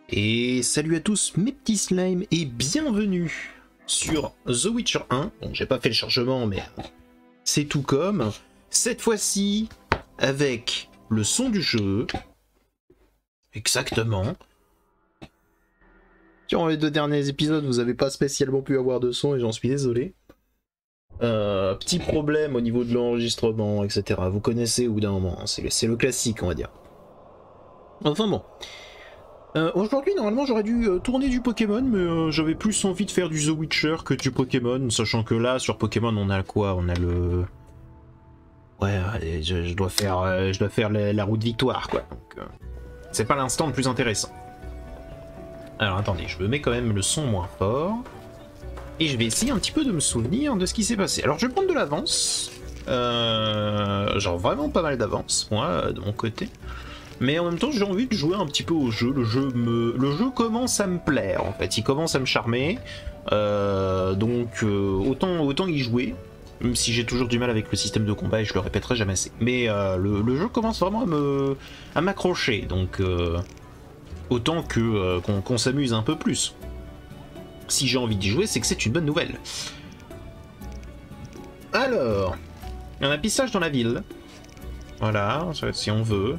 Et salut à tous mes petits slimes et bienvenue sur The Witcher 1. Bon, j'ai pas fait le chargement mais c'est tout comme. Cette fois-ci avec le son du jeu. Exactement. Durant les deux derniers épisodes, vous avez pas spécialement pu avoir de son et j'en suis désolé. Petit problème au niveau de l'enregistrement, etc. Vous connaissez au bout d'un moment, hein. C'est le classique on va dire. Enfin bon. Aujourd'hui, normalement, j'aurais dû tourner du Pokémon, mais j'avais plus envie de faire du The Witcher que du Pokémon, sachant que là, sur Pokémon, on a quoi? On a le... Ouais, je dois faire la route victoire, quoi. Donc, c'est pas l'instant le plus intéressant. Alors, attendez, je me mets quand même le son moins fort. Et je vais essayer un petit peu de me souvenir de ce qui s'est passé. Alors, je vais prendre de l'avance. Genre vraiment pas mal d'avance, moi, de mon côté. Mais en même temps, j'ai envie de jouer un petit peu au jeu. Le jeu commence à me plaire, en fait. Il commence à me charmer. Donc, autant y jouer. Même si j'ai toujours du mal avec le système de combat et je le répéterai jamais assez. Mais le jeu commence vraiment à m'accrocher. Donc, autant qu'on s'amuse un peu plus. Si j'ai envie d'y jouer, c'est que c'est une bonne nouvelle. Alors, un apissage dans la ville. Voilà, si on veut.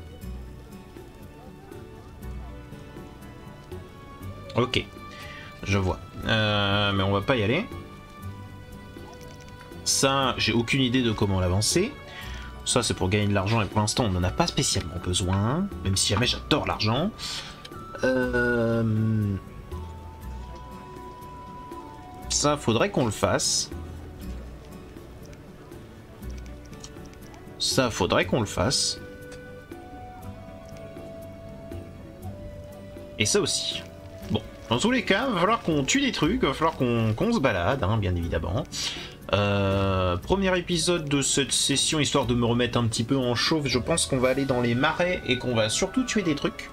Ok, je vois. Mais on va pas y aller. Ça, j'ai aucune idée de comment l'avancer. Ça, c'est pour gagner de l'argent et pour l'instant, on n'en a pas spécialement besoin. Même si jamais j'adore l'argent. Ça, faudrait qu'on le fasse. Ça, faudrait qu'on le fasse. Et ça aussi. Bon, dans tous les cas, il va falloir qu'on tue des trucs, il va falloir qu'on se balade, hein, bien évidemment. Premier épisode de cette session, histoire de me remettre un petit peu en chauffe, je pense qu'on va aller dans les marais et qu'on va surtout tuer des trucs.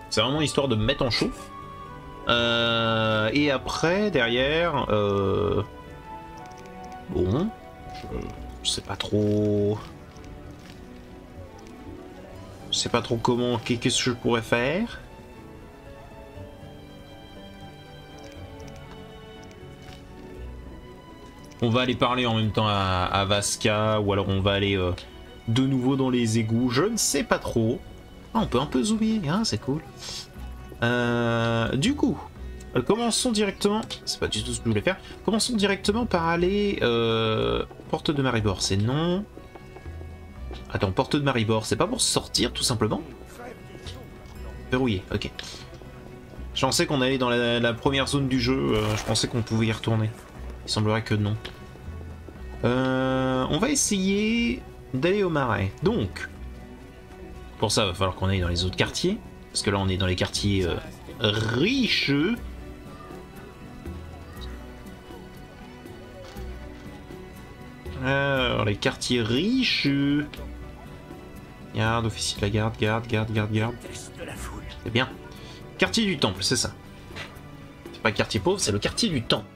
C'est vraiment histoire de me mettre en chauffe. Et après, derrière... Bon... Je sais pas trop... Je sais pas trop comment... Qu'est-ce que je pourrais faire. On va aller parler en même temps à Vaska, ou alors on va aller de nouveau dans les égouts, je ne sais pas trop. Ah, on peut un peu zoomer, hein, c'est cool. Du coup, commençons directement, c'est pas du tout ce que je voulais faire, commençons directement par aller... Porte de Maribor, c'est non. Attends, Porte de Maribor, c'est pas pour sortir tout simplement? Verrouillé, ok. Je pensais qu'on allait dans la première zone du jeu, je pensais qu'on pouvait y retourner. Il semblerait que non. On va essayer d'aller au marais. Donc, pour ça, il va falloir qu'on aille dans les autres quartiers. Parce que là, on est dans les quartiers riches. Alors, les quartiers riches. Garde, officier de la garde, garde. C'est bien. Quartier du temple, c'est ça. C'est pas le quartier pauvre, c'est le quartier du temple.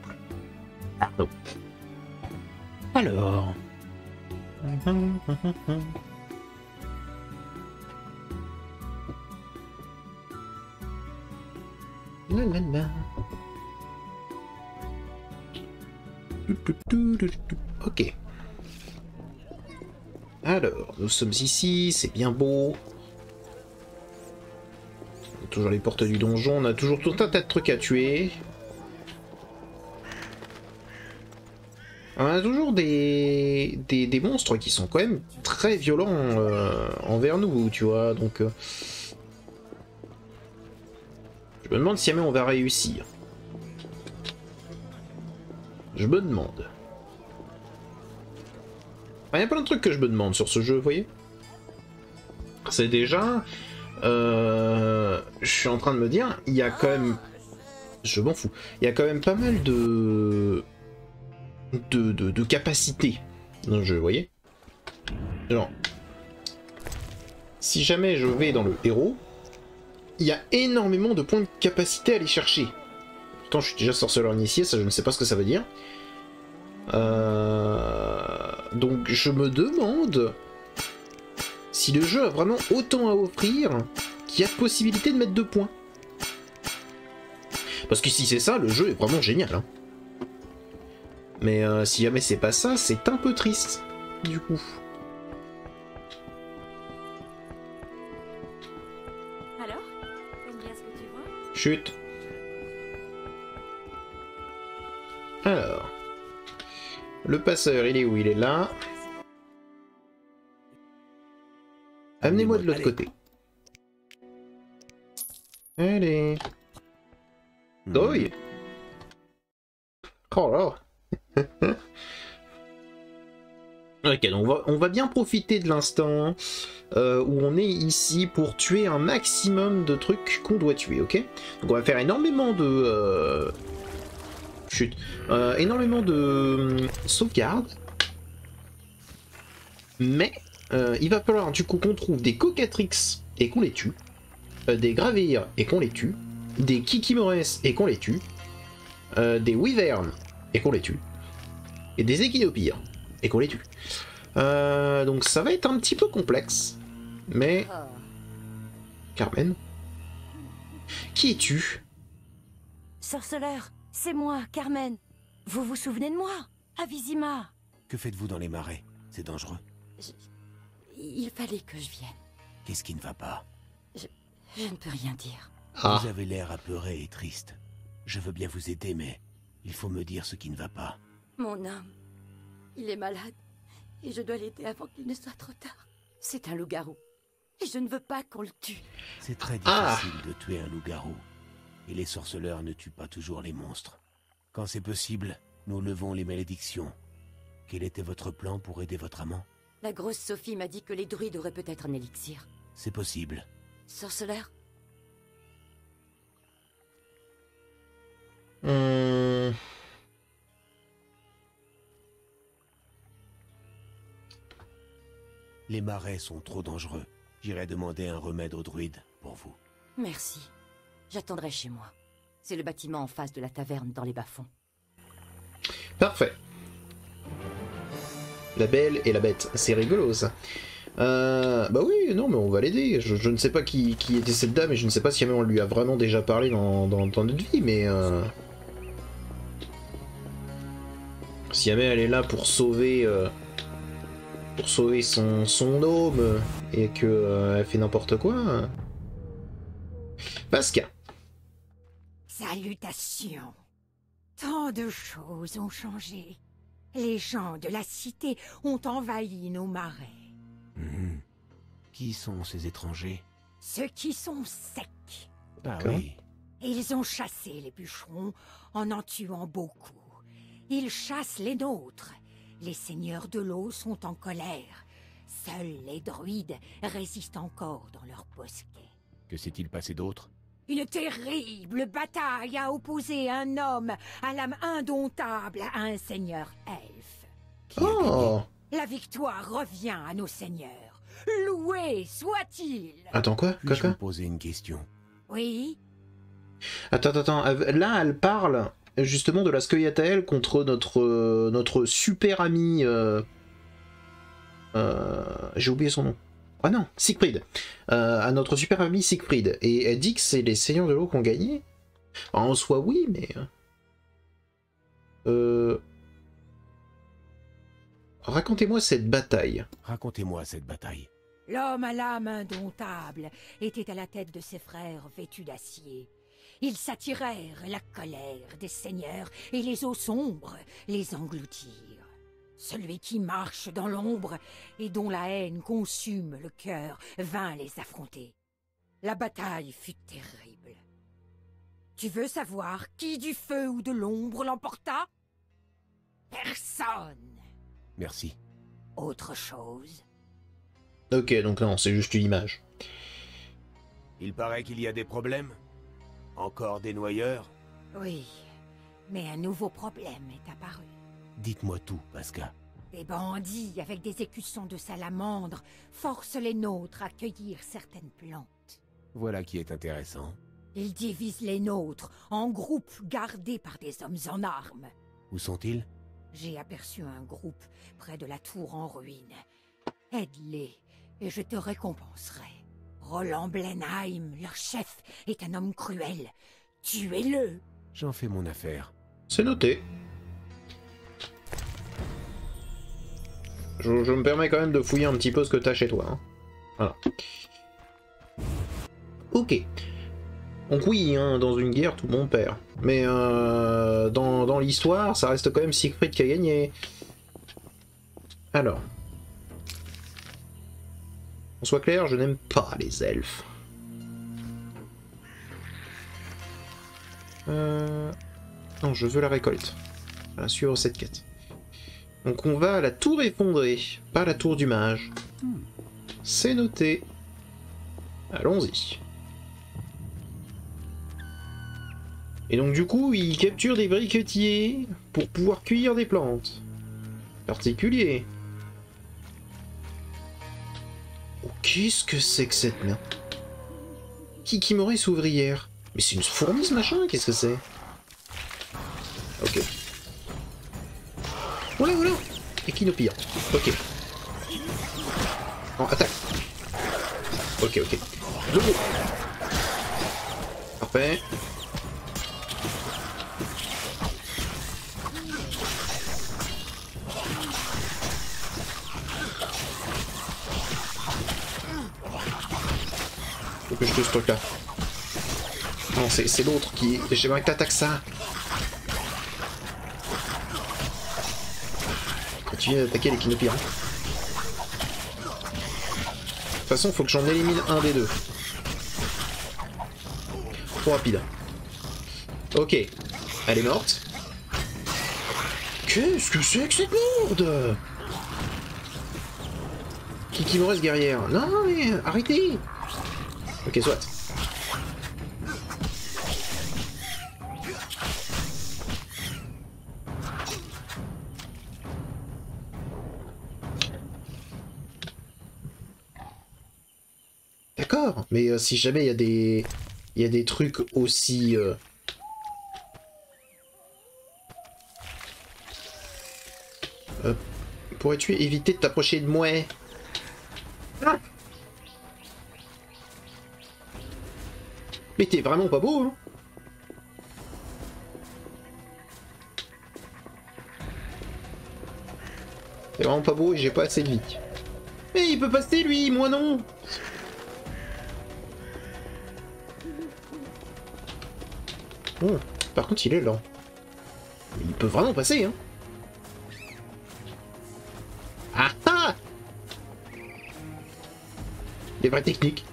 Pardon. Alors... Ok. Alors, nous sommes ici, c'est bien beau. On a toujours les portes du donjon, on a toujours tout un tas de trucs à tuer. On a toujours des monstres qui sont quand même très violents envers nous, tu vois, donc... Je me demande si jamais on va réussir. Je me demande. Il y a plein de trucs que je me demande sur ce jeu, vous voyez. C'est déjà... je suis en train de me dire, il y a quand même... Je m'en fous. Il y a quand même pas mal de capacité dans le jeu, vous voyez. Genre, si jamais je vais dans le héros, il y a énormément de points de capacité à aller chercher. Pourtant, je suis déjà sorceleur initié, ça je ne sais pas ce que ça veut dire. Donc je me demande si le jeu a vraiment autant à offrir qu'il y a possibilité de mettre 2 points. Parce que si c'est ça, le jeu est vraiment génial. Hein. Mais si jamais c'est pas ça, c'est un peu triste, du coup. Alors, t'aimes bien ce que tu vois? Chut. Alors. Le passeur, il est où? Il est là. Amenez-moi de l'autre côté. Allez. Doy. Oh là. Ok, donc on va bien profiter de l'instant où on est ici pour tuer un maximum de trucs qu'on doit tuer, ok? Donc on va faire énormément de... Chut. Énormément de sauvegarde. Mais il va falloir du coup qu'on trouve des cocatrix et qu'on les tue. Des graveir et qu'on les tue. Des kikimores et qu'on les tue. Des wyverns et qu'on les tue. Et des équinopires et qu'on les tue. Donc ça va être un petit peu complexe. Mais... Carmen? Qui es-tu? Sorceleur, c'est moi, Carmen. Vous vous souvenez de moi? Avizima. Que faites-vous dans les marais? C'est dangereux. Il fallait que je vienne. Qu'est-ce qui ne va pas? Je ne peux rien dire. Ah. Vous avez l'air apeuré et triste. Je veux bien vous aider, mais il faut me dire ce qui ne va pas. Mon homme, il est malade. Et je dois l'aider avant qu'il ne soit trop tard. C'est un loup-garou. Et je ne veux pas qu'on le tue. C'est très difficile de tuer un loup-garou. Et les sorceleurs ne tuent pas toujours les monstres. Quand c'est possible, nous levons les malédictions. Quel était votre plan pour aider votre amant? La grosse Sophie m'a dit que les druides auraient peut-être un élixir. C'est possible. Sorceleur? Les marais sont trop dangereux. J'irai demander un remède aux druides pour vous. Merci. J'attendrai chez moi. C'est le bâtiment en face de la taverne dans les bas-fonds. Parfait. La belle et la bête, c'est rigolo ça. Bah oui, non mais on va l'aider. Je ne sais pas qui était cette dame et je ne sais pas si on lui a vraiment déjà parlé dans notre vie, mais... Si jamais elle est là pour sauver son homme et que elle fait n'importe quoi... Pascal. Salutations. Tant de choses ont changé. Les gens de la cité ont envahi nos marais. Qui sont ces étrangers? Ceux qui sont secs. Ah D'accord. oui. Ils ont chassé les bûcherons en tuant beaucoup. Ils chassent les nôtres. Les seigneurs de l'eau sont en colère. Seuls les druides résistent encore dans leur bosquet. Que s'est-il passé d'autre? Une terrible bataille a opposé un homme à l'âme indomptable à un seigneur elfe. Oh! La victoire revient à nos seigneurs. Loué soit-il! Attends, quoi? Puis-je vous poser une question? Oui? Attends. Là, elle parle justement de la Scoia'tael contre notre super ami... J'ai oublié son nom. Ah non, Siegfried. À notre super ami Siegfried. Et elle dit que c'est les Seigneurs de l'eau qui ont gagné. Alors, en soi, oui, mais... Racontez-moi cette bataille. Racontez-moi cette bataille. L'homme à l'âme indomptable était à la tête de ses frères vêtus d'acier. Ils s'attirèrent la colère des seigneurs et les eaux sombres les engloutirent. Celui qui marche dans l'ombre et dont la haine consume le cœur vint les affronter. La bataille fut terrible. Tu veux savoir qui du feu ou de l'ombre l'emporta? Personne. Merci. Autre chose? Ok, donc non, c'est juste une image. Il paraît qu'il y a des problèmes. Encore des noyeurs? Oui, mais un nouveau problème est apparu. Dites-moi tout, Pascal. Des bandits avec des écussons de salamandre forcent les nôtres à cueillir certaines plantes. Voilà qui est intéressant. Ils divisent les nôtres en groupes gardés par des hommes en armes. Où sont-ils? J'ai aperçu un groupe près de la tour en ruine. Aide-les et je te récompenserai. Roland Blenheim, leur chef, est un homme cruel. Tuez-le. J'en fais mon affaire. C'est noté. Je me permets quand même de fouiller un petit peu ce que t'as chez toi. Hein. Voilà. Ok. Donc oui, hein, dans une guerre, tout le monde perd. Mais dans l'histoire, ça reste quand même Siegfried qui a gagné. Alors. Qu'on soit clair, je n'aime pas les elfes. Non, je veux la récolte. Voilà, suivre cette quête. Donc on va à la tour effondrée, pas à la tour du mage. C'est noté. Allons-y. Et donc du coup, il capture des briquetiers pour pouvoir cueillir des plantes. Particulier. Oh, qu'est-ce que c'est que cette merde? Kikimori ouvrière. Mais c'est une fourmi ce machin, qu'est-ce que c'est? Ok. Voilà, voilà. Équinopia. Ok. En attaque. Ok, ok. De go. Parfait. Faut que je tue ce truc là. Non, c'est l'autre qui... J'aimerais que t'attaques ça. Continue d'attaquer les Kinopia. De toute façon, faut que j'en élimine un des deux. Trop rapide. Ok. Elle est morte. Qu'est-ce que c'est que cette merde? Qui me reste guerrière? Non mais arrêtez. Ok, soit. D'accord, mais si jamais il y a des trucs aussi pourrais-tu éviter de t'approcher de moi? Ah, mais t'es vraiment pas beau, hein? T'es vraiment pas beau et j'ai pas assez de vie. Mais il peut passer lui, moi non. Oh, par contre il est lent. Il peut vraiment passer, hein. Ah ah! Des vraies techniques.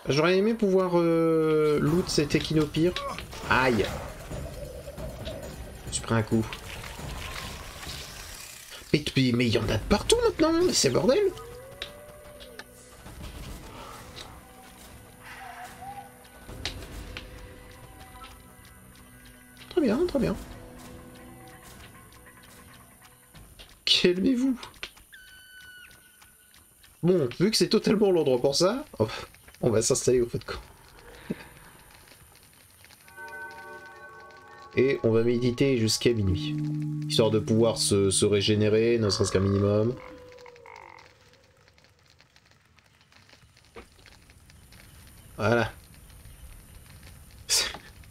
J'aurais aimé pouvoir loot cet équinopire. Aïe! Je me suis pris un coup. Mais il y en a de partout maintenant, mais c'est bordel! Très bien, très bien. Calmez-vous. Bon, vu que c'est totalement l'endroit pour ça, on va s'installer au feu de camp. Et on va méditer jusqu'à minuit. Histoire de pouvoir se régénérer, ne serait-ce qu'un minimum. Voilà.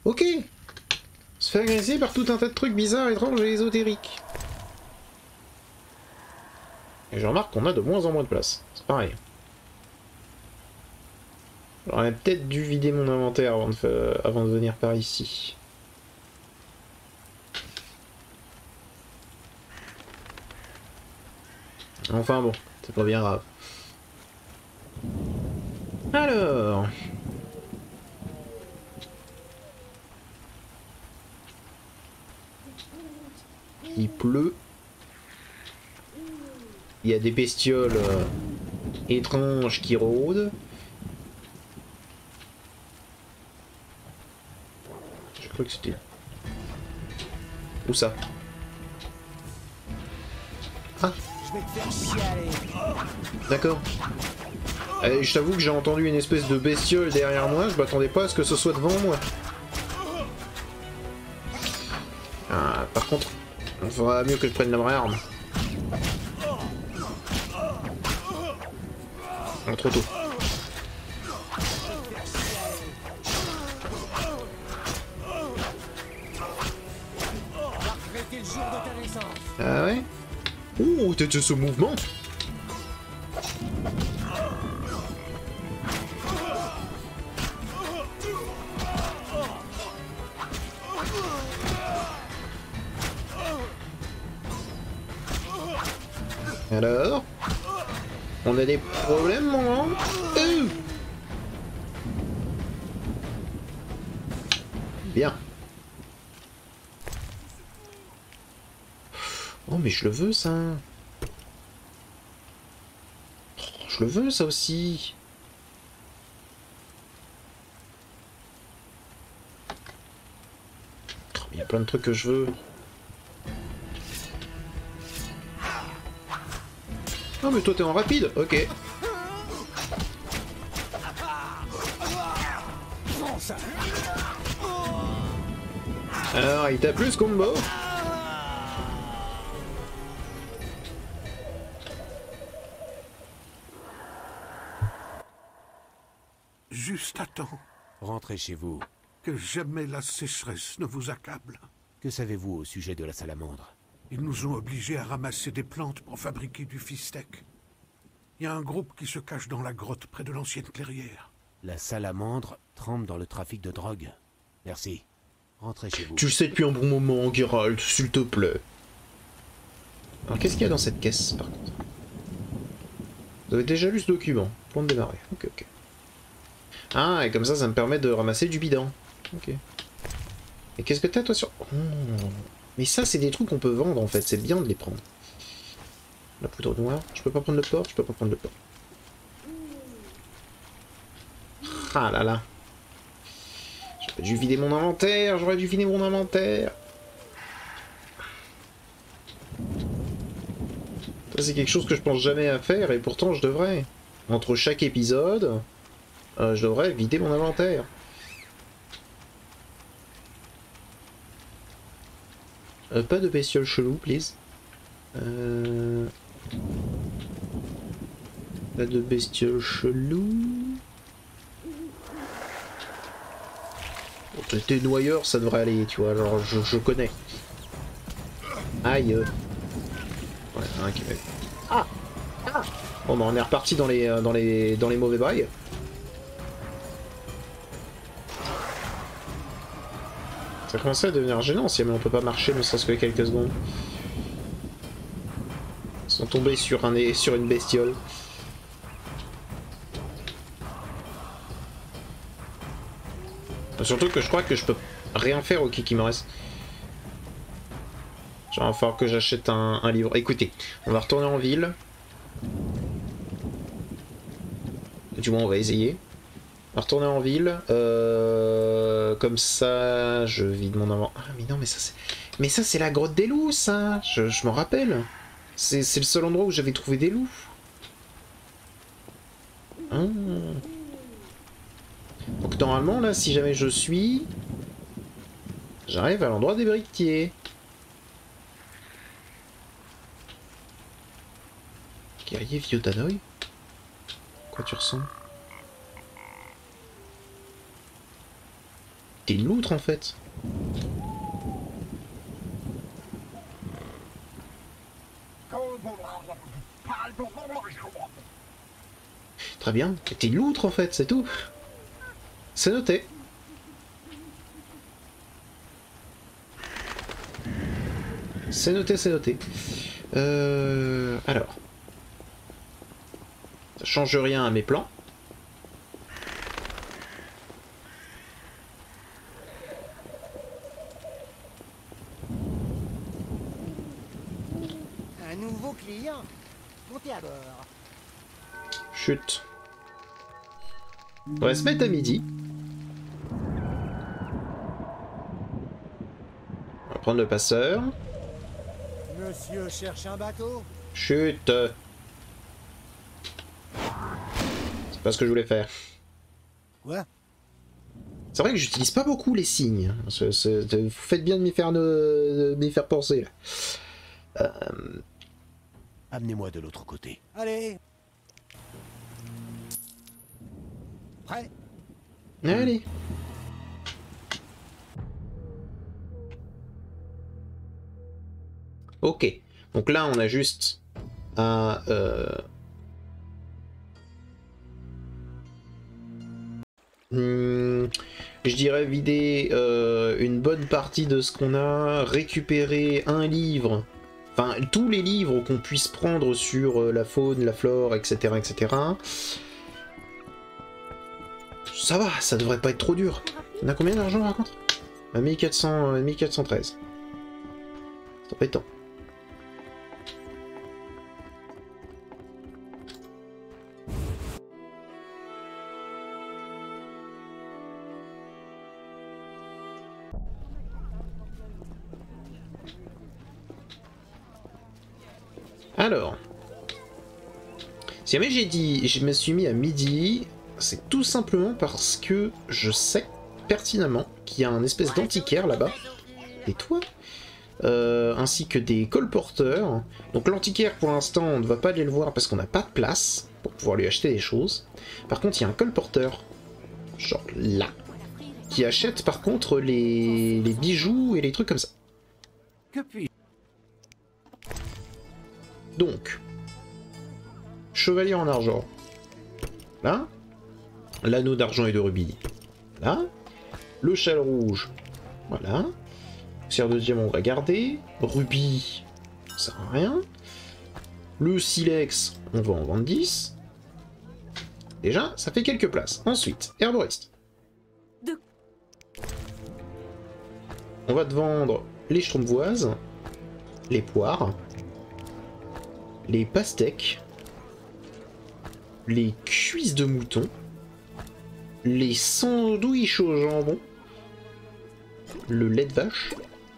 Ok. On se fait agresser par tout un tas de trucs bizarres, étranges et ésotériques. Et je remarque qu'on a de moins en moins de place. C'est pareil. J'aurais peut-être dû vider mon inventaire avant de venir par ici. Enfin bon, c'est pas bien grave. Alors... Il pleut. Il y a des bestioles étranges qui rôdent. Je crois que c'était... Où ça? Ah! D'accord. Je t'avoue que j'ai entendu une espèce de bestiole derrière moi, je m'attendais pas à ce que ce soit devant moi. Ah, par contre, il faudra mieux que je prenne la vraie arme. Oh, trop tôt. Ah ouais? Ouh, t'as ce mouvement! Alors? On a des problèmes, mon grand? Bien. Oh, mais je le veux, ça. Oh, je le veux, ça aussi. Oh, il y a plein de trucs que je veux. Oh, mais toi, t'es en rapide. Ok. Alors, il t'a plu ce combo? Juste à temps. Rentrez chez vous. Que jamais la sécheresse ne vous accable. Que savez-vous au sujet de la salamandre? Ils nous ont obligés à ramasser des plantes pour fabriquer du fistec. Il y a un groupe qui se cache dans la grotte près de l'ancienne clairière. La salamandre trempe dans le trafic de drogue. Merci. Rentrez chez vous. Tu le sais depuis un bon moment, Geralt, s'il te plaît. Alors, qu'est-ce qu'il y a dans cette caisse, par contre? Vous avez déjà lu ce document. Plan de démarrer. Ok, ok. Ah, et comme ça me permet de ramasser du bidon. Ok. Et qu'est-ce que t'as, toi, sur... Oh. Mais ça, c'est des trucs qu'on peut vendre, en fait. C'est bien de les prendre. La poudre noire. Je peux pas prendre le porc? Je peux pas prendre le porc. Ah là là. J'aurais dû vider mon inventaire. J'aurais dû vider mon inventaire. Ça, c'est quelque chose que je pense jamais à faire, et pourtant, je devrais. Entre chaque épisode... je devrais vider mon inventaire. Pas de bestiole chelou, please. Pas de bestiole chelou. Bon, t'es noyeur, ça devrait aller, tu vois. Alors, je connais. Aïe. Ouais, un qui fait. Ah, ah. Bon, bah, on est reparti dans les mauvais bails. Ça commençait à devenir gênant si on peut pas marcher ne serait-ce que quelques secondes. Ils sont tombés sur une bestiole. Surtout que je crois que je peux rien faire au qui me reste. Genre, il va falloir que j'achète un livre. Écoutez, on va retourner en ville. Du moins, on va essayer. On va retourner en ville. Comme ça, je vide mon inventaire. Ah, mais non, mais ça, c'est... Mais ça, c'est la grotte des loups, ça. Je m'en rappelle. C'est le seul endroit où j'avais trouvé des loups. Ah. Donc normalement, là, si jamais je suis... J'arrive à l'endroit des briquetiers. Guerrier Viotanoï. Quoi tu ressembles? T'es une loutre en fait. Très bien. T'es une loutre en fait, c'est tout. C'est noté. C'est noté, c'est noté. Alors. Ça change rien à mes plans. Un nouveau client. Montez à bord. Chut. On va se mettre à midi. On va prendre le passeur. Monsieur cherche un bateau? Chut. C'est pas ce que je voulais faire. Quoi? C'est vrai que j'utilise pas beaucoup les signes. Vous faites bien de m'y faire penser. Là. Amenez-moi de l'autre côté. Allez. Prêt? Allez. Ok. Donc là, on a juste à... je dirais vider une bonne partie de ce qu'on a, récupérer un livre, enfin tous les livres qu'on puisse prendre sur la faune, la flore, etc., etc. Ça va, ça devrait pas être trop dur. On a combien d'argent par contre? 1400, 1413. Ça va être temps. Alors, si jamais j'ai dit, je me suis mis à midi, c'est tout simplement parce que je sais pertinemment qu'il y a un espèce d'antiquaire là-bas, et toi, ainsi que des colporteurs. Donc l'antiquaire pour l'instant on ne va pas aller le voir parce qu'on n'a pas de place pour pouvoir lui acheter des choses. Par contre il y a un colporteur, genre là, qui achète par contre les bijoux et les trucs comme ça. Que puis-je? Donc, chevalier en argent, là, l'anneau d'argent et de rubis, là, le châle rouge, voilà, cire de diamant on va garder, rubis, ça sert à rien, le silex, on va en vendre 10, déjà, ça fait quelques places. Ensuite, herboriste. On va te vendre les schtroumpfvoises, les poires, les pastèques, les cuisses de mouton, les sandwichs au jambon, le lait de vache,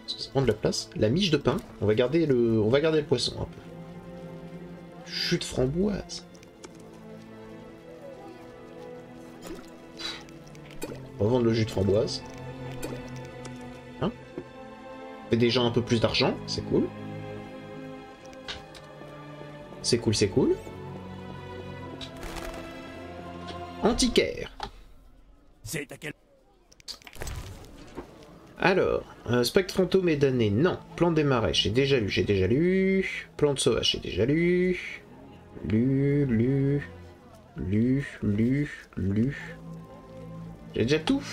ça prend de la place, la miche de pain, on va garder le poisson un peu. Jus de framboise. On va vendre le jus de framboise. Hein? Fait déjà un peu plus d'argent, c'est cool. C'est cool, c'est cool. Antiquaire. C'est à quel... Alors, spectre fantôme et damné, non. Plante des marais, j'ai déjà lu, Plante sauvage, j'ai déjà lu. Lu. J'ai déjà tout.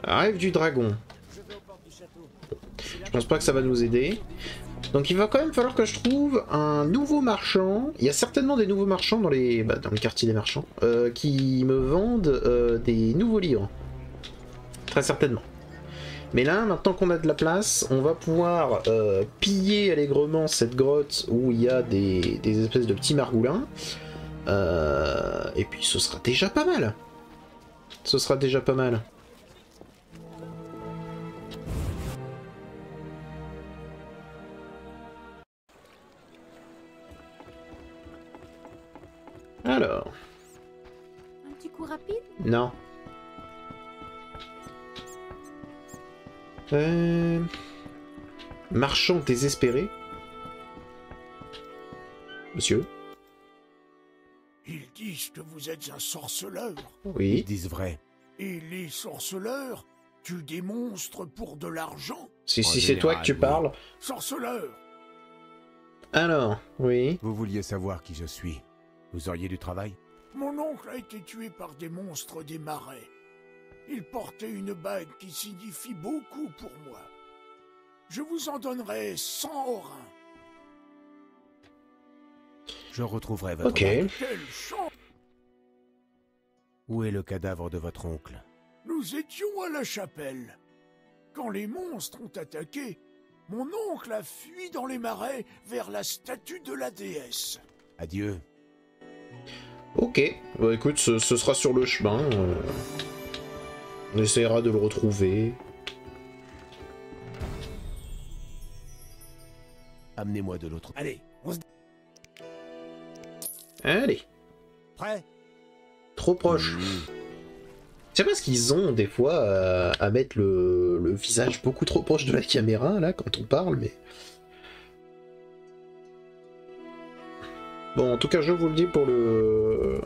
Rêve du dragon. Je pense pas que ça va nous aider. Donc il va quand même falloir que je trouve un nouveau marchand. Il y a certainement des nouveaux marchands dans le quartier des marchands qui me vendent des nouveaux livres. Très certainement. Mais là, maintenant qu'on a de la place, on va pouvoir piller allègrement cette grotte où il y a des espèces de petits margoulins. Et puis ce sera déjà pas mal. Ce sera déjà pas mal. Alors. Un petit coup rapide? Non. Marchand désespéré. Monsieur? Ils disent que vous êtes un sorceleur. Ils Oui. disent vrai. Et les sorceleurs tuent des monstres pour de l'argent. Si En c'est toi que tu général, parles. Sorceleur! Alors, oui. Vous vouliez savoir qui je suis. Vous auriez du travail? Mon oncle a été tué par des monstres des marais. Il portait une bague qui signifie beaucoup pour moi. Je vous en donnerai 100 orins. Je retrouverai votre Ok. bague. Quelle chance! Où est le cadavre de votre oncle? Nous étions à la chapelle. Quand les monstres ont attaqué, mon oncle a fui dans les marais vers la statue de la déesse. Adieu. Ok. Bah écoute, ce sera sur le chemin. On essaiera de le retrouver. Amenez-moi de l'autre. Allez, on se... Allez. Prêt? Trop proche. Je sais pas ce qu'ils ont des fois à mettre le visage beaucoup trop proche de la caméra là quand on parle, mais Bon, en tout cas, je vous le dis pour le...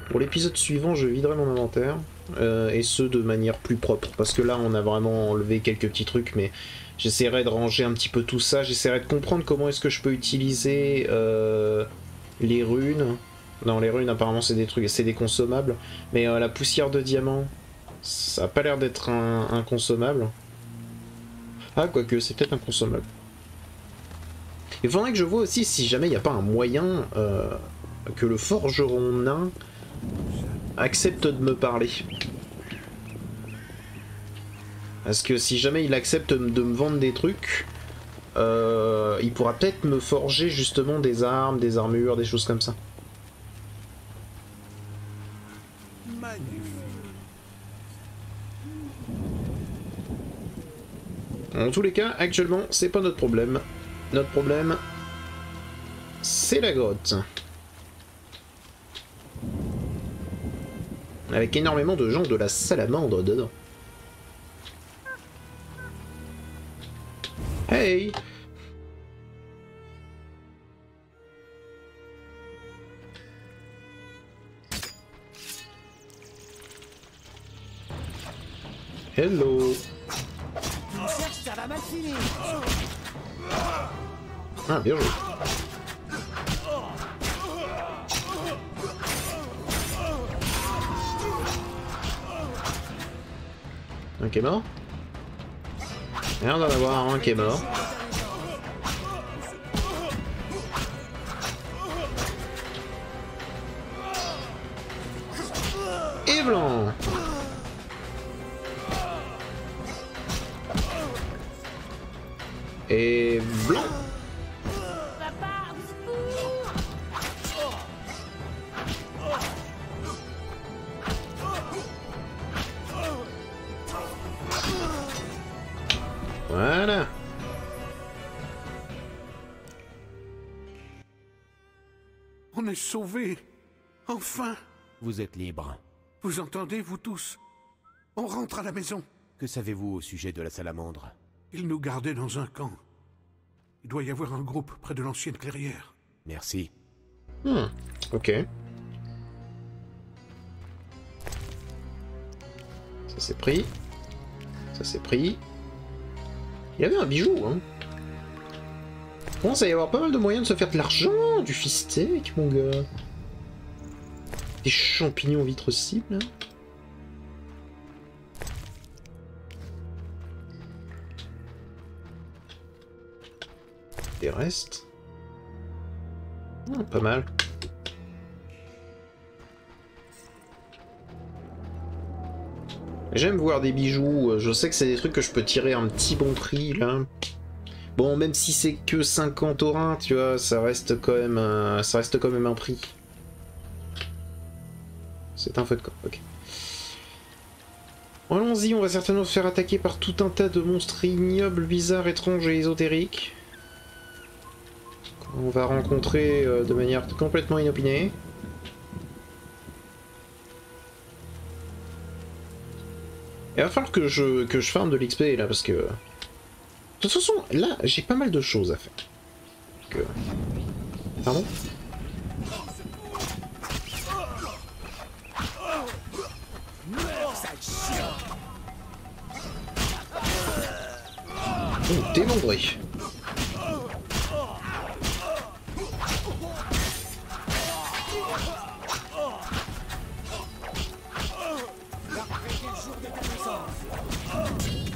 Pour l'épisode suivant, je viderai mon inventaire. Et ce, de manière plus propre. Parce que là, on a vraiment enlevé quelques petits trucs, mais j'essaierai de ranger un petit peu tout ça. J'essaierai de comprendre comment est-ce que je peux utiliser les runes. Non, les runes, apparemment, c'est des trucs, c'est des consommables. Mais la poussière de diamant, ça a pas l'air d'être un consommable. Ah, quoique, c'est peut-être un consommable. Il faudrait que je vois aussi si jamais il n'y a pas un moyen que le forgeron nain accepte de me parler. Parce que si jamais il accepte de me vendre des trucs, il pourra peut-être me forger justement des armes, des armures, des choses comme ça. En tous les cas, actuellement, c'est pas notre problème. Notre problème, c'est la grotte. Avec énormément de gens de la salamandre dedans. Hey! Hello! Ça va mal finir. Ah, bien joué. Un qui est mort. L'air d'en avoir un qui est mort. Et blanc. Et blanc. Voilà. On est sauvés. Enfin. Vous êtes libre. Vous entendez, vous tous? On rentre à la maison. Que savez-vous au sujet de la salamandre? Ils nous gardaient dans un camp. Il doit y avoir un groupe près de l'ancienne clairière. Merci. Ok. Ça c'est pris. Ça c'est pris. Il y avait un bijou, hein. Il commence à y avoir pas mal de moyens de se faire de l'argent, du fistek, mon gars. Des champignons vitrocibles. Des restes. Pas mal. J'aime voir des bijoux, je sais que c'est des trucs que je peux tirer un petit bon prix là. Bon, même si c'est que 50 aurins, tu vois, ça reste quand même un prix. C'est un feu de camp, ok. Allons-y, on va certainement se faire attaquer par tout un tas de monstres ignobles, bizarres, étranges et ésotériques. On va rencontrer de manière complètement inopinée. Il va falloir que je farme de l'XP là parce que... De toute façon, là, j'ai pas mal de choses à faire. Donc, pardon ? Oh, démembré.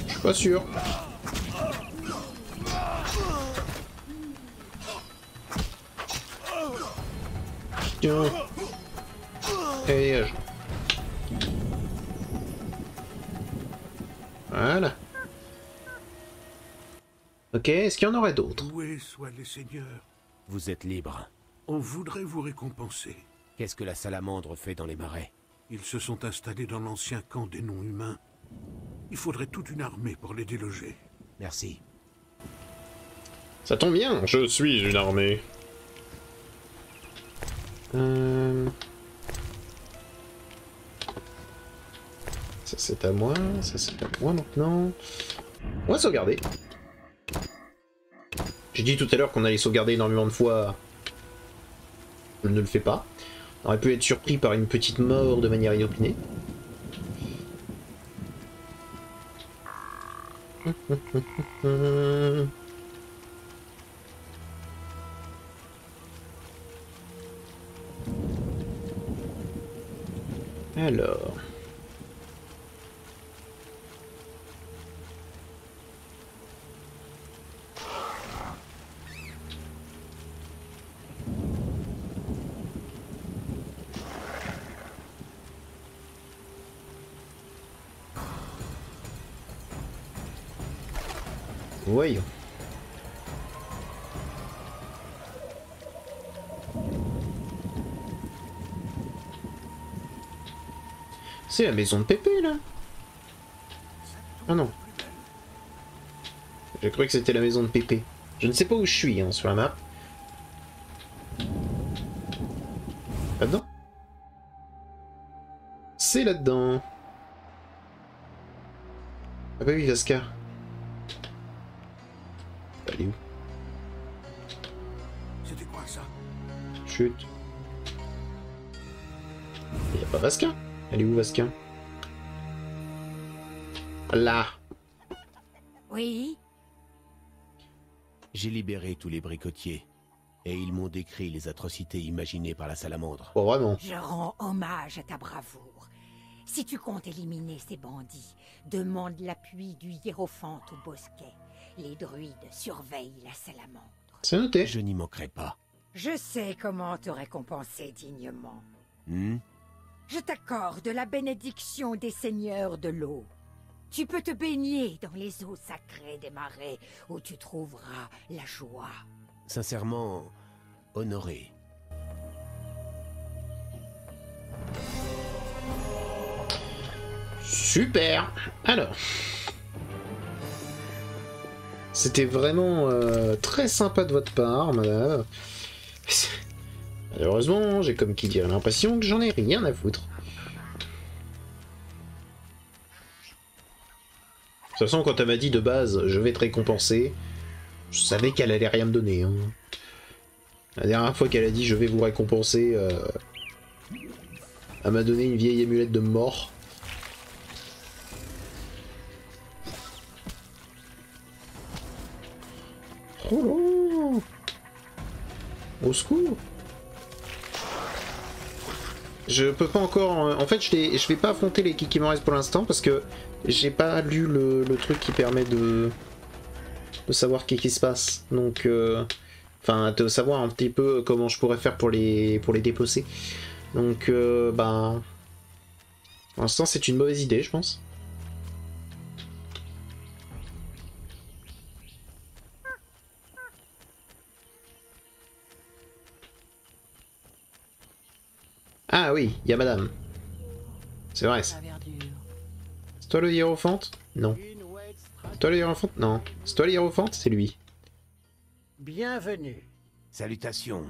Je suis pas sûr. Tiens. Allez, dégage. Voilà. Ok, est-ce qu'il y en aurait d'autres? Loués soient les seigneurs. Vous êtes libre. On voudrait vous récompenser. Qu'est-ce que la salamandre fait dans les marais? Ils se sont installés dans l'ancien camp des non-humains. Il faudrait toute une armée pour les déloger. Merci. Ça tombe bien, je suis une armée. Ça c'est à moi, ça c'est à moi maintenant. On va sauvegarder. J'ai dit tout à l'heure qu'on allait sauvegarder énormément de fois Je ne le fais pas. On aurait pu être surpris par une petite mort de manière inopinée. Alors... Voyons. C'est la maison de Pépé, là? Ah non. J'ai cru que c'était la maison de Pépé. Je ne sais pas où je suis, hein, sur la map. Là-dedans? C'est là-dedans. Ah bah oui, Vasca. Elle est où? C'était quoi ça? Chut. Il n'y a pas Vasca? Elle est où, Vasca? Là. Oui? J'ai libéré tous les bricotiers, et ils m'ont décrit les atrocités imaginées par la salamandre. Oh, vraiment. Je rends hommage à ta bravoure. Si tu comptes éliminer ces bandits, demande l'appui du hiérophante au bosquet. Les druides surveillent la salamandre. C'est noté. Je n'y manquerai pas. Je sais comment te récompenser dignement. Hmm? Je t'accorde la bénédiction des seigneurs de l'eau. Tu peux te baigner dans les eaux sacrées des marais où tu trouveras la joie. Sincèrement, honoré. Super. Alors. C'était vraiment très sympa de votre part, madame. Malheureusement, j'ai comme qui dirait l'impression que j'en ai rien à foutre. De toute façon, quand elle m'a dit de base, je vais te récompenser, je savais qu'elle allait rien me donner. Hein. La dernière fois qu'elle a dit je vais vous récompenser, elle m'a donné une vieille amulette de mort. Oh, au secours. Je peux pas encore... En fait, je vais pas affronter les qui me restent pour l'instant parce que j'ai pas lu le truc qui permet de savoir ce qui se passe. Donc, enfin, de savoir un petit peu comment je pourrais faire pour les dépecer. Donc, bah... Pour l'instant, c'est une mauvaise idée, je pense. Ah oui, il y a madame. C'est vrai. C'est toi le hiérophante? Non. C'est toi le hiérophante? Non. C'est toi le hiérophante? C'est lui. Bienvenue. Salutations.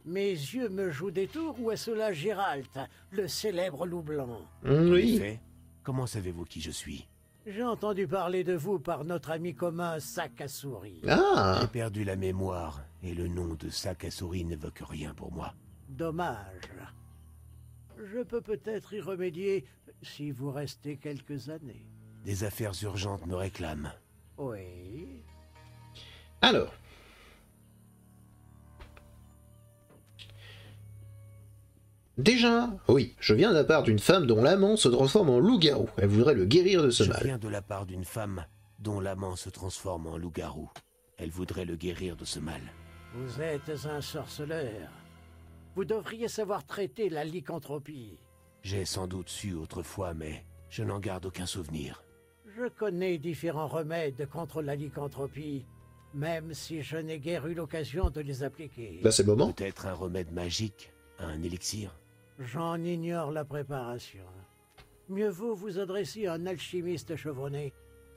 Mes yeux me jouent des tours ou est-ce là Géralt, le célèbre loup blanc? En Oui. effet, comment savez-vous qui je suis? J'ai entendu parler de vous par notre ami commun Sac à souris. Ah. J'ai perdu la mémoire, et le nom de Sac à souris n'évoque rien pour moi. Dommage. Je peux peut-être y remédier si vous restez quelques années. Des affaires urgentes me réclament. Oui. Alors. Déjà, oui, je viens de la part d'une femme dont l'amant se transforme en loup-garou. Elle voudrait le guérir de ce Je mal. viens de la part d'une femme dont l'amant se transforme en loup-garou. Elle voudrait le guérir de ce mal. Vous êtes un sorceleur. Vous devriez savoir traiter la lycanthropie. J'ai sans doute su autrefois, mais je n'en garde aucun souvenir. Je connais différents remèdes contre la lycanthropie, même si je n'ai guère eu l'occasion de les appliquer. Là, c'est le moment. Peut-être un remède magique, un élixir. J'en ignore la préparation. Mieux vaut vous adresser à un alchimiste chevronné.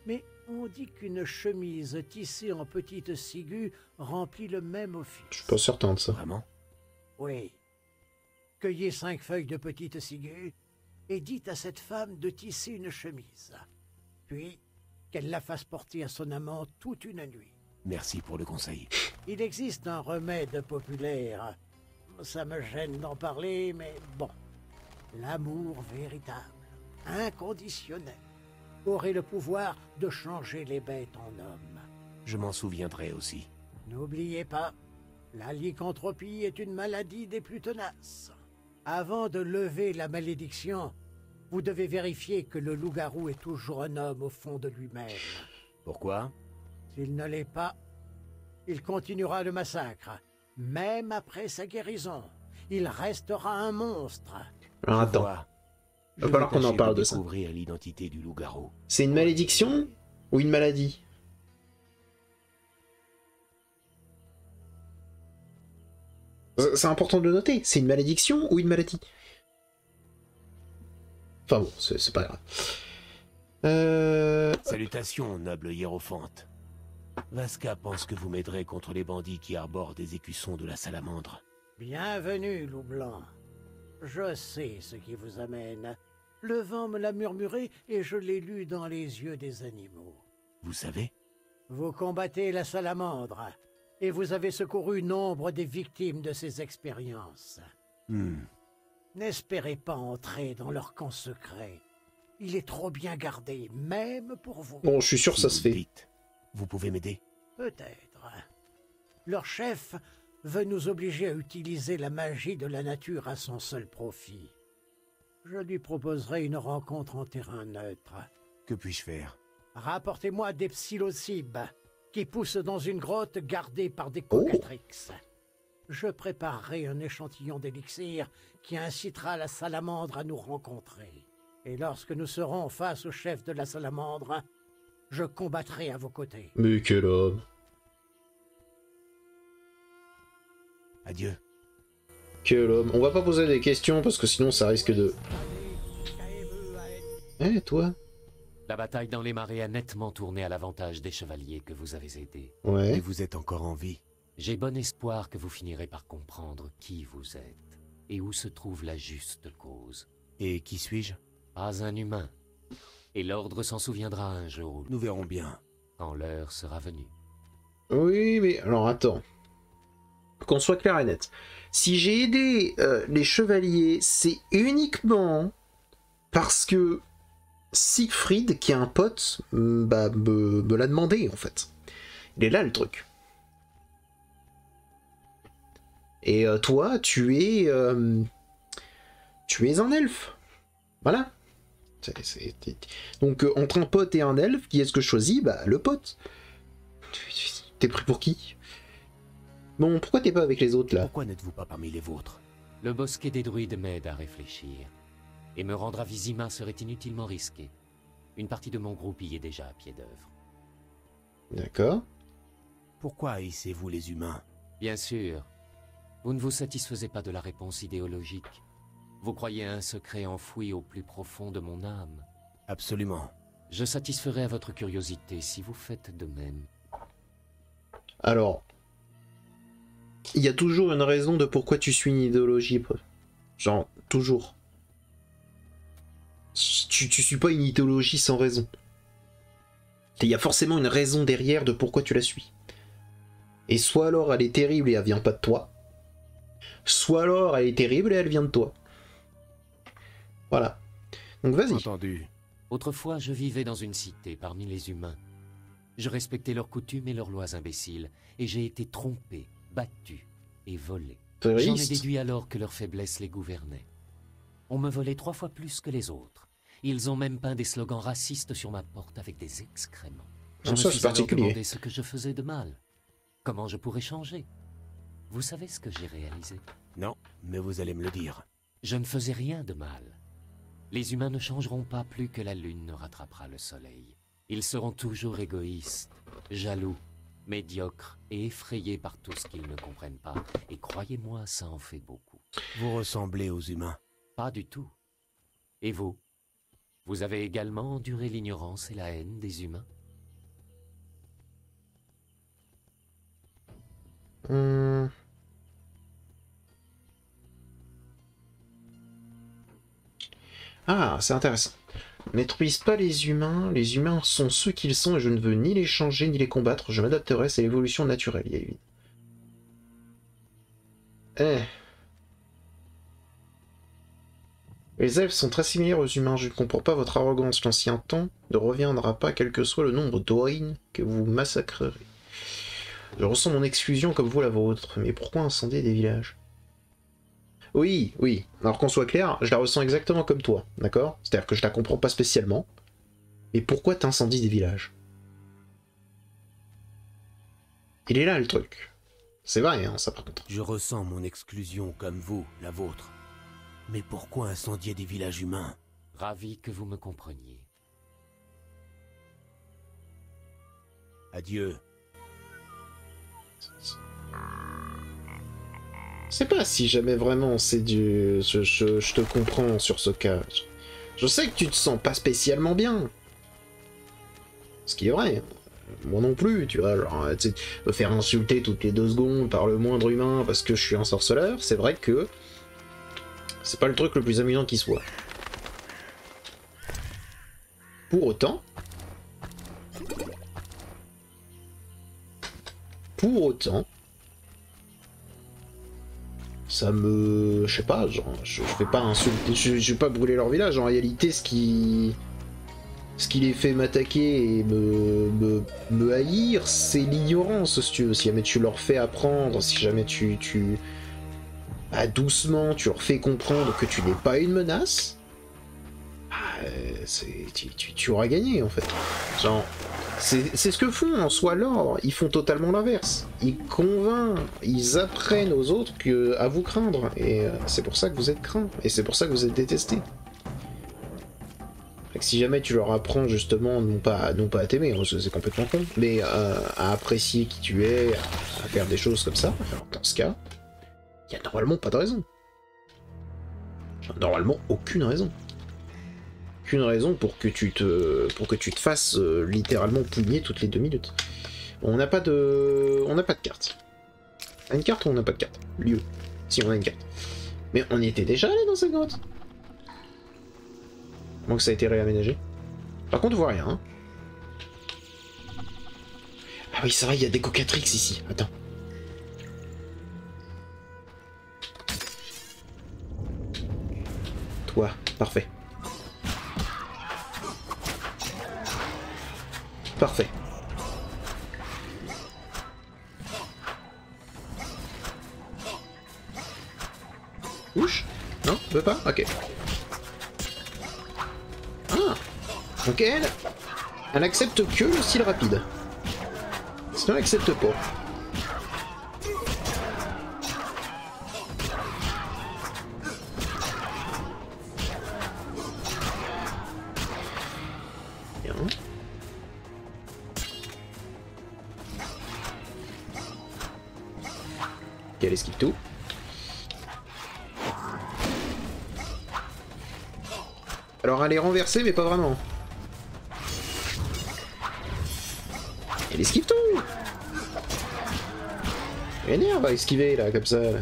Mais on dit qu'une chemise tissée en petites ciguës remplit le même office. Je suis pas certain de ça. Vraiment? Oui. Cueillez 5 feuilles de petites ciguës et dites à cette femme de tisser une chemise. Puis, qu'elle la fasse porter à son amant toute une nuit. Merci pour le conseil. Il existe un remède populaire, Ça me gêne d'en parler, mais bon. L'amour véritable, inconditionnel, aurait le pouvoir de changer les bêtes en hommes. Je m'en souviendrai aussi. N'oubliez pas, la lycanthropie est une maladie des plus tenaces. Avant de lever la malédiction, vous devez vérifier que le loup-garou est toujours un homme au fond de lui-même. Pourquoi? S'il ne l'est pas, il continuera le massacre. Même après sa guérison, il restera un monstre. Alors attends, il va falloir qu'on en parle de ça. Découvrir l'identité du loup-garou. C'est une malédiction ou une maladie? C'est important de le noter, c'est une malédiction ou une maladie? Enfin bon, c'est pas grave. Salutations, noble hiérophante. Vasca pense que vous m'aiderez contre les bandits qui arborent des écussons de la salamandre. Bienvenue, loup blanc. Je sais ce qui vous amène. Le vent me l'a murmuré et je l'ai lu dans les yeux des animaux. Vous savez? Vous combattez la salamandre et vous avez secouru nombre des victimes de ces expériences. N'espérez pas entrer dans leur camp secret. Il est trop bien gardé, même pour vous. Bon, je suis sûr que ça se fait. Dites, vous pouvez m'aider? Peut-être. Leur chef veut nous obliger à utiliser la magie de la nature à son seul profit. Je lui proposerai une rencontre en terrain neutre. Que puis-je faire? Rapportez-moi des psilocybes qui poussent dans une grotte gardée par des cocatrix. Je préparerai un échantillon d'élixir qui incitera la salamandre à nous rencontrer. Et lorsque nous serons face au chef de la salamandre, je combattrai à vos côtés. Mais quel homme. Adieu. Quel homme. On va pas poser des questions parce que sinon ça risque de... Eh, toi? La bataille dans les marais a nettement tourné à l'avantage des chevaliers que vous avez aidés. Ouais. Et vous êtes encore en vie? J'ai bon espoir que vous finirez par comprendre qui vous êtes et où se trouve la juste cause. Et qui suis-je? Pas un humain. Et l'ordre s'en souviendra un jour, Nous verrons bien. quand l'heure sera venue. Oui, mais alors attends. Qu'on soit clair et net. Si j'ai aidé les chevaliers, c'est uniquement parce que Siegfried, qui est un pote, me l'a demandé en fait. Il est là le truc. Et toi, tu es un elfe. Voilà. Donc entre un pote et un elfe, qui est-ce que je choisis? Bah le pote. T'es pris pour qui? Bon, pourquoi t'es pas avec les autres là? Pourquoi n'êtes-vous pas parmi les vôtres? Le bosquet des druides m'aide à réfléchir. Et me rendre à Vizima serait inutilement risqué. Une partie de mon groupe y est déjà à pied d'œuvre. D'accord. Pourquoi haïssez-vous les humains? Bien sûr. Vous ne vous satisfaisez pas de la réponse idéologique. Vous croyez à un secret enfoui au plus profond de mon âme. Absolument. Je satisferai à votre curiosité si vous faites de même. Alors, il y a toujours une raison de pourquoi tu suis une idéologie. Genre, toujours. Tu suis pas une idéologie sans raison. Il y a forcément une raison derrière de pourquoi tu la suis. Et soit alors elle est terrible et elle vient pas de toi, soit alors elle est terrible et elle vient de toi. Voilà. Donc vas-y. Entendu. Autrefois, je vivais dans une cité parmi les humains. Je respectais leurs coutumes et leurs lois imbéciles, et j'ai été trompé, battu et volé. J'en ai Triste. déduit alors que leur faiblesse les gouvernait. On me volait 3 fois plus que les autres. Ils ont même peint des slogans racistes sur ma porte avec des excréments. Je me Ça, suis c'est alors particulier. demandé ce que je faisais de mal. Comment je pourrais changer? Vous savez ce que j'ai réalisé? Non, mais vous allez me le dire. Je ne faisais rien de mal. Les humains ne changeront pas plus que la lune ne rattrapera le soleil. Ils seront toujours égoïstes, jaloux, médiocres et effrayés par tout ce qu'ils ne comprennent pas. Et croyez-moi, ça en fait beaucoup. Vous ressemblez aux humains. Pas du tout. Et vous? Vous avez également enduré l'ignorance et la haine des humains? Ah, c'est intéressant. N'étruise pas les humains sont ceux qu'ils sont et je ne veux ni les changer ni les combattre, je m'adapterai, c'est l'évolution naturelle, il y a eu. Les elfes sont très similaires aux humains, je ne comprends pas votre arrogance. L'ancien temps ne reviendra pas, quel que soit le nombre d'Auryn que vous massacrerez. Je ressens mon exclusion comme vous la vôtre, mais pourquoi incendier des villages? Oui, oui, alors qu'on soit clair, je la ressens exactement comme toi, d'accord? C'est-à-dire que je la comprends pas spécialement, mais pourquoi t'incendies des villages? Il est là le truc. C'est vrai, hein, ça par contre. Je ressens mon exclusion comme vous, la vôtre. Mais pourquoi incendier des villages humains? Ravi que vous me compreniez. Adieu. C'est pas si jamais vraiment c'est du... Je te comprends sur ce cas. Je sais que tu te sens pas spécialement bien. Ce qui est vrai. Moi non plus, tu vois, genre, tu sais, me faire insulter toutes les 2 secondes par le moindre humain parce que je suis un sorceleur, c'est vrai que c'est pas le truc le plus amusant qui soit. Pour autant, ça me... je sais pas, genre, je vais pas insulter, je vais pas brûler leur village, en réalité ce qui les fait m'attaquer et me haïr, c'est l'ignorance, si tu veux. Si jamais tu leur fais apprendre, si jamais doucement, tu leur fais comprendre que tu n'es pas une menace, tu auras gagné, en fait. Genre, c'est ce que font en soi l'ordre, ils font totalement l'inverse. Ils convainquent, ils apprennent aux autres à vous craindre, et c'est pour ça que vous êtes craint, et c'est pour ça que vous êtes détesté. Si jamais tu leur apprends justement, non pas à t'aimer, parce que c'est complètement con, mais à apprécier qui tu es, à faire des choses comme ça, alors dans ce cas, il y a normalement pas de raison. Normalement aucune raison. Aucune raison pour que tu te fasses littéralement pougner toutes les 2 minutes. On n'a pas de carte. On a une carte ou on n'a pas de carte? Lieu. Si, on a une carte. Mais on y était déjà allé dans cette grotte. Donc ça a été réaménagé. Par contre, on voit rien. Hein. Ah oui, c'est vrai, il y a des cocatrix ici. Attends. Toi, parfait. Parfait. Ouch? Non, tu veux pas? Ok. Donc elle accepte que le style rapide. Sinon elle accepte pas. Bien. Elle esquive tout. Alors elle est renversée mais pas vraiment. Elle esquive tout. Elle énerve à esquiver là, comme ça. Là.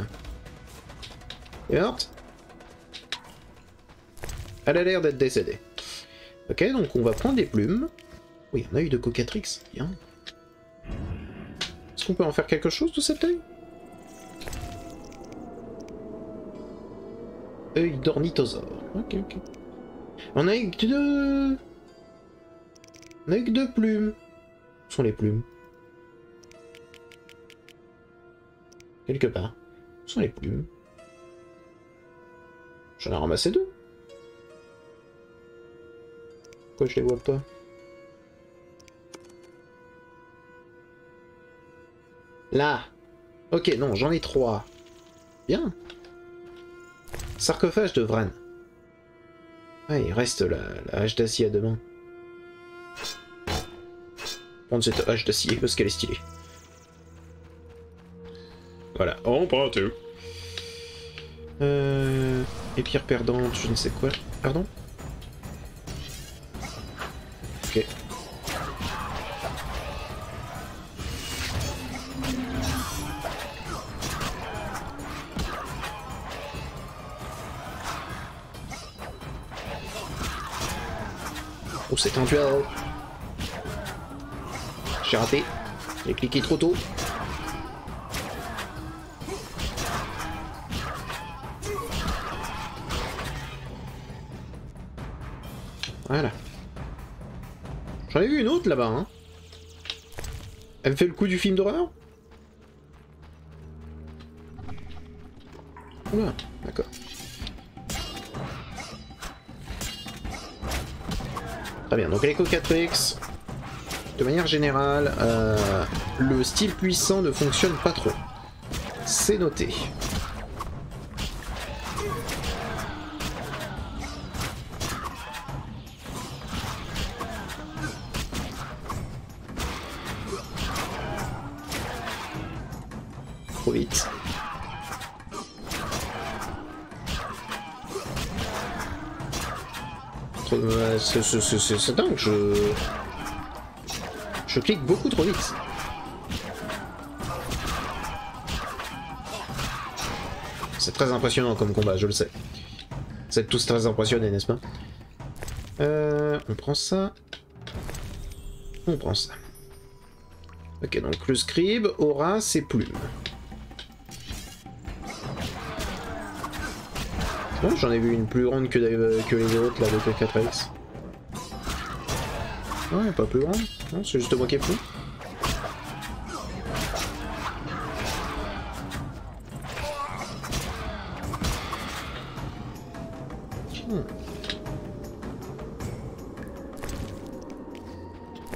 Elle est morte. Elle a l'air d'être décédée. Ok, donc on va prendre des plumes. Oui, un œil de cocatrix. Bien. Est-ce qu'on peut en faire quelque chose de cet œil? Œil d'ornithosaure. Ok, ok. On a eu que deux... On a eu que 2 plumes. Où sont les plumes? Quelque part. Où sont les plumes? J'en ai ramassé 2. Pourquoi je les vois pas? Là. Ok, non, j'en ai 3. Bien. Sarcophage de Vran. Ouais, il reste la hache d'acier à 2 mains. Prendre cette hache d'acier parce qu'elle est stylée. Voilà, on prend tout. Et pierre perdante, je ne sais quoi. Pardon? Ok. Oh, c'est un duel. J'ai raté. J'ai cliqué trop tôt. Voilà. J'en ai vu une autre là-bas, hein. Elle me fait le coup du film d'horreur? Oula, d'accord. Très bien, donc les Cocatrix, de manière générale, le style puissant ne fonctionne pas trop. C'est noté. Trop vite. C'est dingue, je clique beaucoup trop vite. C'est très impressionnant comme combat, je le sais. Vous êtes tous très impressionnés, n'est-ce pas? On prend ça. On prend ça. Ok, donc le scribe aura ses plumes. Bon, j'en ai vu une plus grande que les autres, là, de Cocatrix. Ouais, pas plus grande. Non, c'est juste moi qui ai fou.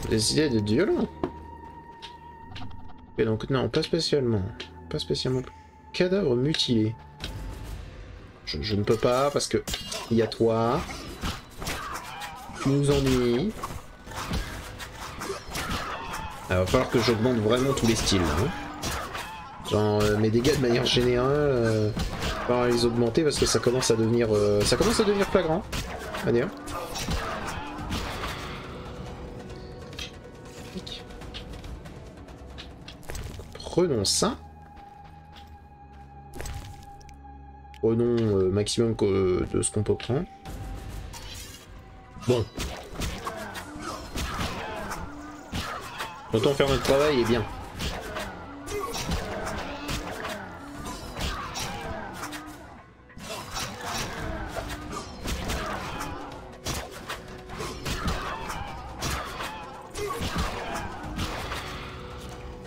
Décidé d'être violent. Et donc non, pas spécialement. Pas spécialement. Cadavre mutilé. Je ne peux pas parce que il y a toi. Tu nous ennuies. Alors, il va falloir que j'augmente vraiment tous les styles. Hein. Genre mes dégâts de manière générale, il va falloir les augmenter parce que ça commence à devenir flagrant. À dire. Prenons ça. Prenons maximum de ce qu'on peut prendre. Bon. Autant faire notre travail et bien.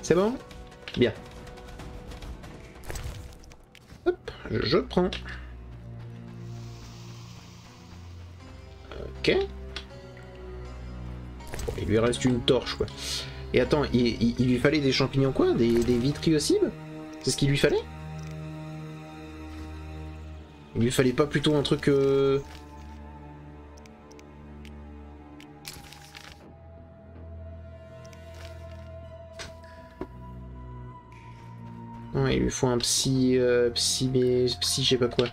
C'est bon? Bien. Hop, je prends. Ok. Bon, il lui reste une torche, quoi. Et attends, il lui fallait des champignons quoi? Des vitriocides? C'est ce qu'il lui fallait? Il lui fallait pas plutôt un truc... Non, il lui faut un psy, je sais pas quoi.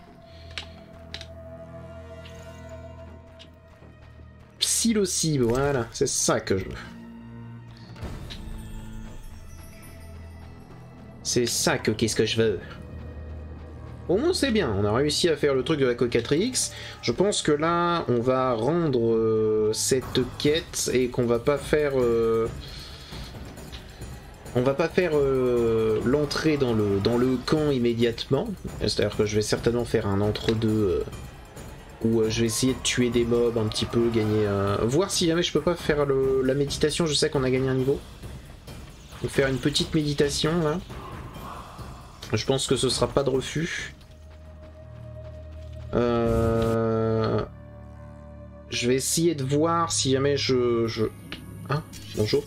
Psilocybe, voilà, c'est ça que je veux. C'est ça que qu'est-ce que je veux. Au moins c'est bien, on a réussi à faire le truc de la Cocatrix. Je pense que là, on va rendre cette quête et qu'on va pas faire... On va pas faire l'entrée dans le camp immédiatement. C'est-à-dire que je vais certainement faire un entre-deux où je vais essayer de tuer des mobs un petit peu, gagner... voir si jamais je peux pas faire la méditation, je sais qu'on a gagné un niveau. Donc faire une petite méditation là. Je pense que ce sera pas de refus. Je vais essayer de voir si jamais je... Ah, bonjour.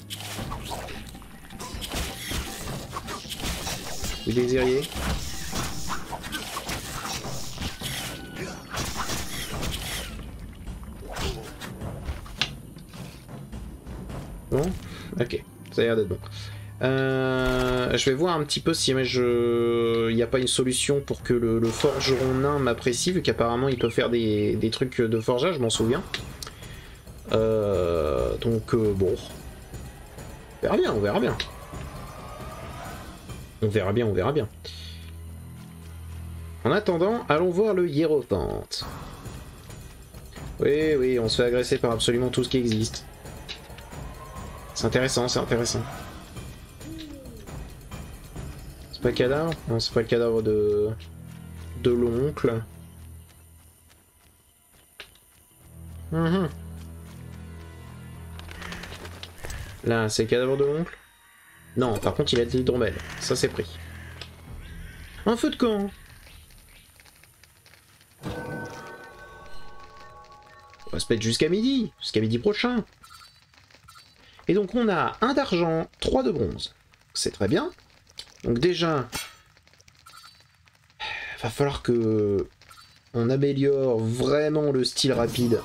Vous désiriez? Bon, ok, ça a l'air d'être bon. Je vais voir un petit peu si jamais il n'y a pas une solution pour que le forgeron nain m'apprécie, vu qu'apparemment il peut faire des trucs de forgeage, je m'en souviens. Donc bon, on verra bien, on verra bien. On verra bien, on verra bien. En attendant, allons voir le hiérophante. Oui, oui, on se fait agresser par absolument tout ce qui existe. C'est intéressant, c'est intéressant. C'est pas le cadavre? Non, c'est pas le cadavre de l'oncle. Là, c'est le cadavre de l'oncle. Non, par contre, il a été d'Hydromel. Ça, c'est pris. Un feu de camp. On va se mettre jusqu'à midi prochain. Et donc on a 1 d'argent, 3 de bronze. C'est très bien. Donc déjà, va falloir que on améliore vraiment le style rapide.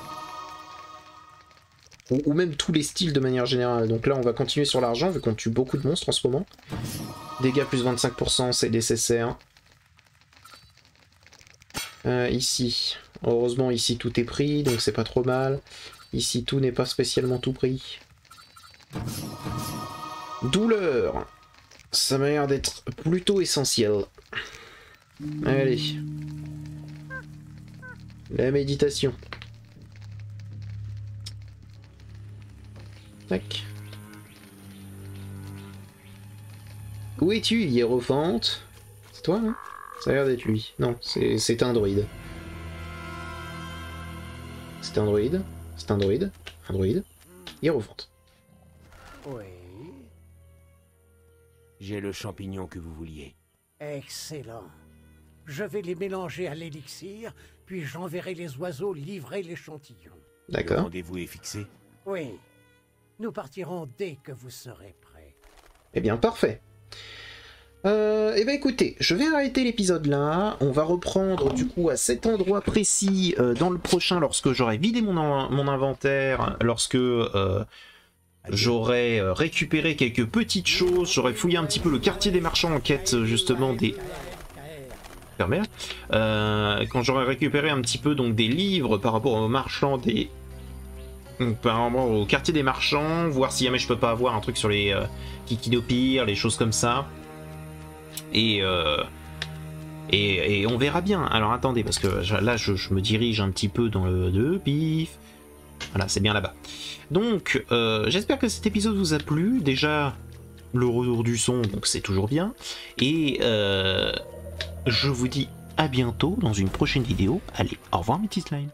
Ou même tous les styles de manière générale. Donc là on va continuer sur l'argent vu qu'on tue beaucoup de monstres en ce moment. Dégâts plus 25%, c'est nécessaire. Ici, heureusement ici tout est pris, donc c'est pas trop mal. Ici tout n'est pas spécialement tout pris. Douleur, ça m'a l'air d'être plutôt essentiel. Allez. La méditation. Tac. Où es-tu, hiérophante? C'est toi, hein? Ça a l'air d'être lui. Non, c'est un droïde. C'est un droïde. C'est un droïde. Un droïde. Hiérophante. Oui. J'ai le champignon que vous vouliez. Excellent. Je vais les mélanger à l'élixir, puis j'enverrai les oiseaux livrer l'échantillon. Le D'accord. rendez-vous est fixé. Oui. Nous partirons dès que vous serez prêts. Eh bien, parfait. Eh bien écoutez, je vais arrêter l'épisode là, on va reprendre du coup à cet endroit précis dans le prochain lorsque j'aurai vidé mon inventaire, lorsque j'aurai récupéré quelques petites choses, j'aurai fouillé un petit peu le quartier des marchands en quête justement des... quand j'aurai récupéré un petit peu donc des livres par rapport aux marchands des... par rapport au quartier des marchands, voir si jamais je peux pas avoir un truc sur les Kikidopir, les choses comme ça. Et on verra bien. Alors attendez, parce que là je me dirige un petit peu dans le 2, pif. Voilà, c'est bien là-bas. Donc, j'espère que cet épisode vous a plu. Déjà, le retour du son, donc c'est toujours bien. Et je vous dis à bientôt dans une prochaine vidéo. Allez, au revoir mes petits slimes.